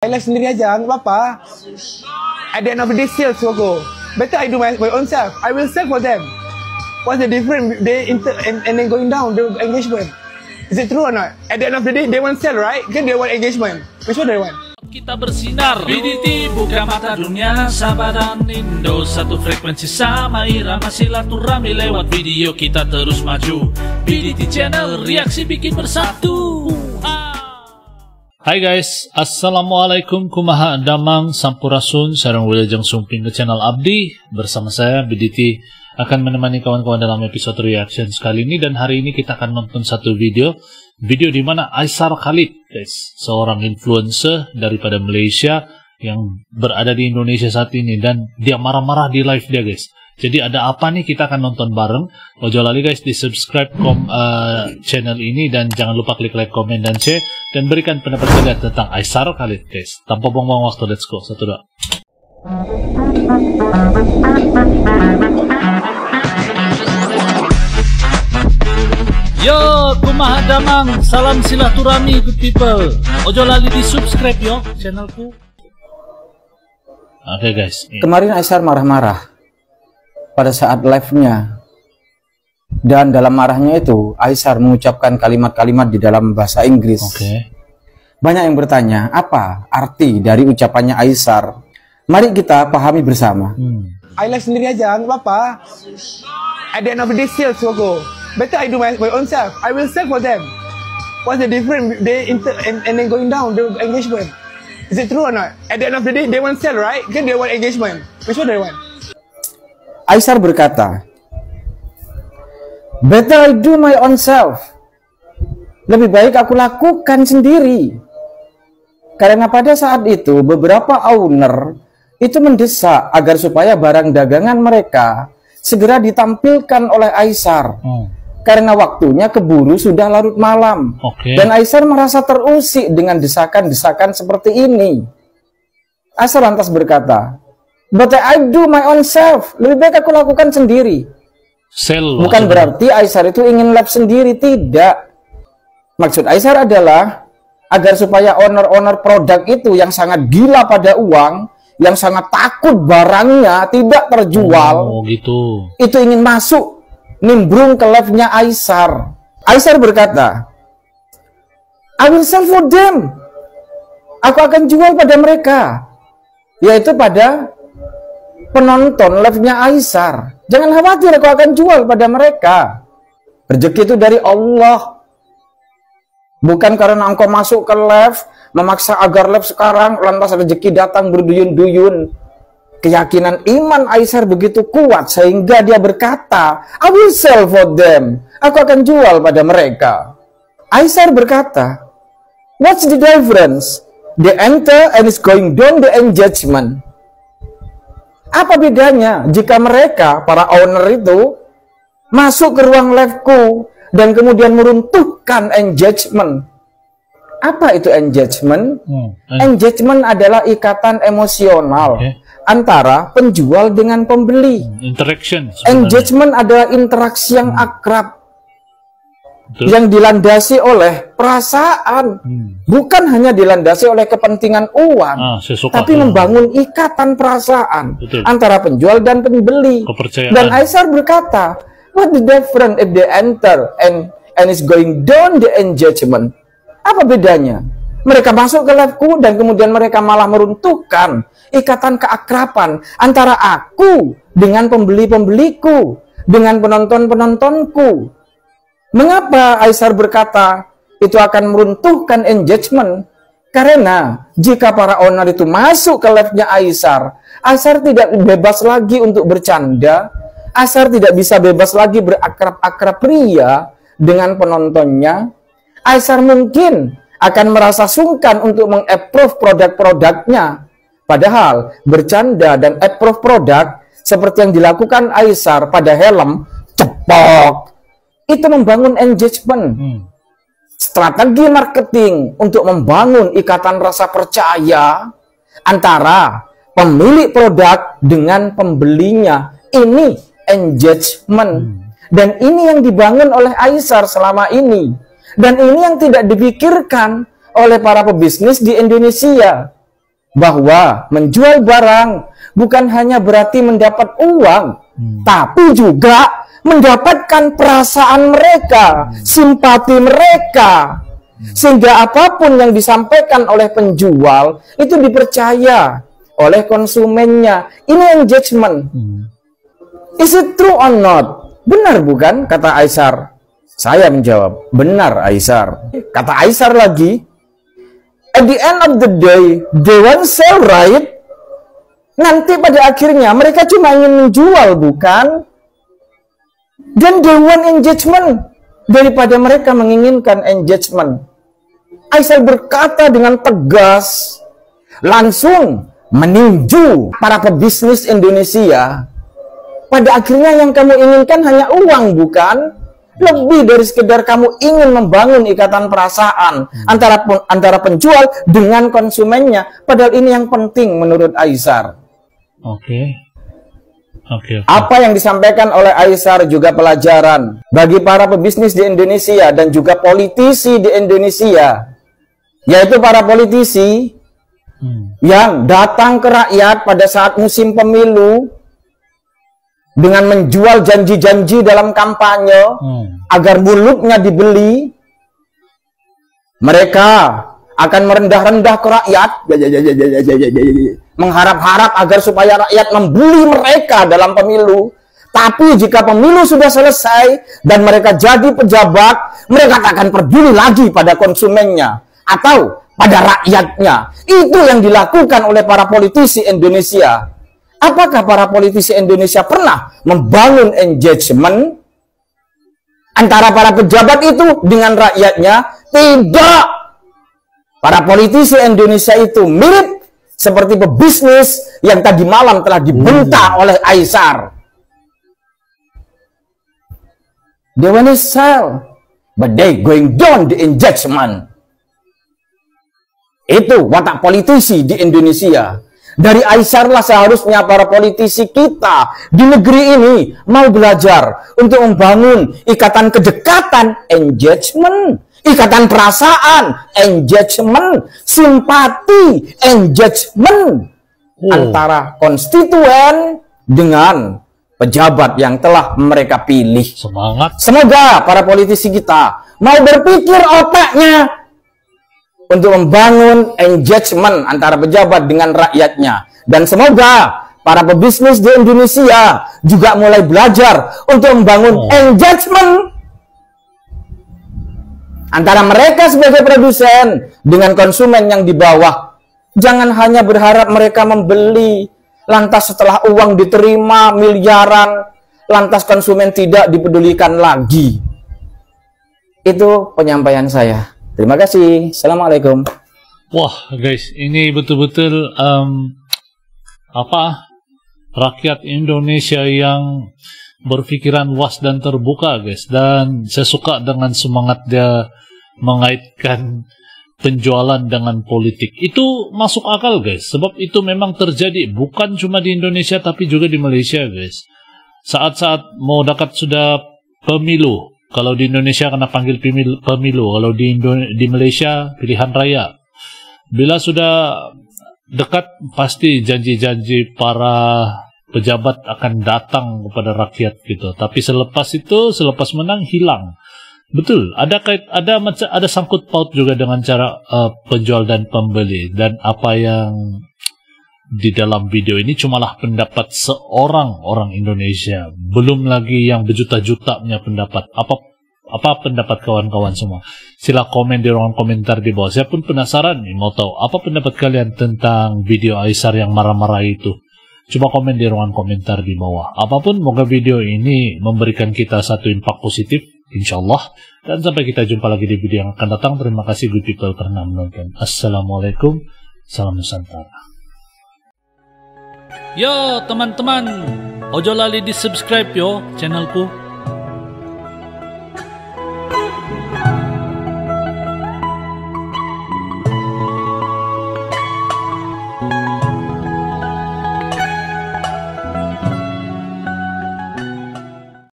Live sendiri aja, nggak apa-apa. At the end of the day, sales will go. Better I do my own self. I will sell for them. What's the difference? And then going down the engagement. Is it true or not? At the end of the day, they want sell, right? Because they want engagement. Which one they want? Kita bersinar, BDT buka mata dunia, Sabah dan Indo satu frekuensi sama irama silaturahmi lewat video kita terus maju. BDT Channel, reaksi bikin bersatu. Hai guys, assalamualaikum kumaha damang sampurasun sareng wilujeng sumping ke channel Abdi. Bersama saya BDT akan menemani kawan-kawan dalam episode reaction sekali ini, dan hari ini kita akan nonton satu video di mana Aisar Khalid, guys, seorang influencer daripada Malaysia yang berada di Indonesia saat ini, dan dia marah-marah di live dia, guys. Jadi ada apa nih, kita akan nonton bareng. Ojo lali guys, di subscribe channel ini, dan jangan lupa klik like, komen, dan share, dan berikan pendapat kalian tentang Aisar Khalid, guys. Tanpa buang-buang waktu, let's go. 1, 2. Yo, kumaha damang, salam silaturahmi good people. Ojo lali di subscribe yo channelku. Oke guys. Kemarin Aisar marah-marah pada saat live-nya, dan dalam marahnya itu Aisar mengucapkan kalimat-kalimat di dalam bahasa Inggris. Banyak yang bertanya, apa arti dari ucapannya Aisar? Mari kita pahami bersama. I live sendiri aja, nggak apa-apa. At the end of the day, sales will go. Better I do my own self. I will sell for them. What's the difference? And then going down the engagement. Is it true or not? At the end of the day, they want sell, right? Because they want engagement. Which one they want? Aisar berkata, better I do my own self. Lebih baik aku lakukan sendiri. Karena pada saat itu beberapa owner itu mendesak agar supaya barang dagangan mereka segera ditampilkan oleh Aisar. Karena waktunya keburu sudah larut malam. Dan Aisar merasa terusik dengan desakan-desakan seperti ini. Aisar lantas berkata, but I do my own self. Lebih baik aku lakukan sendiri. Bukan berarti Aisar itu ingin live sendiri, tidak. Maksud Aisar adalah agar supaya owner-owner produk itu yang sangat gila pada uang, yang sangat takut barangnya tidak terjual, itu ingin masuk, nimbrung ke live-nya Aisar. Aisar berkata, I will sell for them. Aku akan jual pada mereka, yaitu pada penonton live-nya Aisar. Jangan khawatir, aku akan jual pada mereka. Rezeki itu dari Allah. Bukan karena engkau masuk ke live, memaksa agar live sekarang, lantas rezeki datang berduyun-duyun. Keyakinan iman Aisar begitu kuat sehingga dia berkata, I will sell for them. Aku akan jual pada mereka. Aisar berkata, what's the difference? They enter and is going down the engagement. Apa bedanya jika mereka, para owner itu, masuk ke ruang live-ku dan kemudian meruntuhkan engagement? Apa itu engagement? Engagement adalah ikatan emosional antara penjual dengan pembeli. Engagement adalah interaksi yang akrab, yang dilandasi oleh perasaan, bukan hanya dilandasi oleh kepentingan uang, tapi membangun ikatan perasaan antara penjual dan pembeli. Dan Aisar berkata, what the difference if they enter and is going down the engagement? Apa bedanya? Mereka masuk ke live-ku dan kemudian mereka malah meruntuhkan ikatan keakraban antara aku dengan pembeli-pembeliku, dengan penonton-penontonku. Mengapa Aisar berkata itu akan meruntuhkan engagement? Karena jika para owner itu masuk ke live-nya Aisar, Aisar tidak bebas lagi untuk bercanda. Aisar tidak bisa bebas lagi berakrab-akrab ria dengan penontonnya. Aisar mungkin akan merasa sungkan untuk meng-approve produk-produknya. Padahal bercanda dan approve produk seperti yang dilakukan Aisar pada helm, cepok, itu membangun engagement. Strategi marketing untuk membangun ikatan rasa percaya antara pemilik produk dengan pembelinya. Ini engagement. Dan ini yang dibangun oleh Aisar selama ini. Dan ini yang tidak dipikirkan oleh para pebisnis di Indonesia. bahwa menjual barang bukan hanya berarti mendapat uang, tapi juga mendapatkan perasaan mereka, simpati mereka, sehingga apapun yang disampaikan oleh penjual itu dipercaya oleh konsumennya. Ini engagement. Is it true or not? Benar bukan? Kata Aisar. Saya menjawab, benar Aisar. Kata Aisar lagi, at the end of the day, they won't sell, right? Nanti pada akhirnya mereka cuma ingin menjual, bukan? Dan they want engagement daripada mereka menginginkan engagement. Aisar berkata dengan tegas, langsung meninju para pebisnis Indonesia. Pada akhirnya yang kamu inginkan hanya uang, bukan? Lebih dari sekedar kamu ingin membangun ikatan perasaan antara penjual dengan konsumennya. Padahal ini yang penting menurut Aisar. Oke. Apa yang disampaikan oleh Aisar juga pelajaran bagi para pebisnis di Indonesia dan juga politisi di Indonesia. Yaitu para politisi yang datang ke rakyat pada saat musim pemilu dengan menjual janji-janji dalam kampanye agar mulutnya dibeli. Mereka akan merendah-rendah ke rakyat, mengharap-harap agar supaya rakyat membeli mereka dalam pemilu. Tapi jika pemilu sudah selesai dan mereka jadi pejabat, mereka tak akan peduli lagi pada konsumennya atau pada rakyatnya. Itu yang dilakukan oleh para politisi Indonesia. Apakah para politisi Indonesia pernah membangun engagement antara para pejabat itu dengan rakyatnya? Tidak. Para politisi Indonesia itu mirip seperti pebisnis yang tadi malam telah dibentak oleh Aisar. They want to sell, but they going down the engagement. Itu watak politisi di Indonesia. Dari Aisar lah seharusnya para politisi kita di negeri ini mau belajar untuk membangun ikatan kedekatan, engagement, ikatan perasaan, engagement, simpati, engagement antara konstituen dengan pejabat yang telah mereka pilih. Semangat. Semoga para politisi kita mau berpikir otaknya untuk membangun engagement antara pejabat dengan rakyatnya. Dan semoga para pebisnis di Indonesia juga mulai belajar untuk membangun engagement antara mereka sebagai produsen dengan konsumen yang di bawah. Jangan hanya berharap mereka membeli, lantas setelah uang diterima miliaran, lantas konsumen tidak dipedulikan lagi. Itu penyampaian saya. Terima kasih. Assalamualaikum. Wah guys, ini betul-betul rakyat Indonesia yang berpikiran luas dan terbuka guys. Dan saya suka dengan semangat dia mengaitkan penjualan dengan politik. Itu masuk akal guys, sebab itu memang terjadi bukan cuma di Indonesia tapi juga di Malaysia guys. Saat-saat mau dekat sudah pemilu. Kalau di Indonesia kena panggil pemilu, kalau di Malaysia pilihan raya. Bila sudah dekat, pasti janji-janji para pejabat akan datang kepada rakyat gitu. Tapi selepas menang hilang. Betul, ada sangkut paut juga dengan cara penjual dan pembeli. Dan apa yang di dalam video ini cumalah pendapat seorang orang Indonesia, belum lagi yang berjuta-juta punya pendapat. Apa pendapat kawan-kawan semua? Sila komen di ruangan komentar di bawah. Saya pun penasaran nih, mau tahu apa pendapat kalian tentang video Aisar yang marah-marah itu. Coba komen di ruangan komentar di bawah. Apapun, moga video ini memberikan kita satu impak positif, insyaallah. Dan sampai kita jumpa lagi di video yang akan datang. Terima kasih good people karena menonton. Assalamualaikum, salam Nusantara. Yo teman-teman, ojo lali di subscribe yo channelku.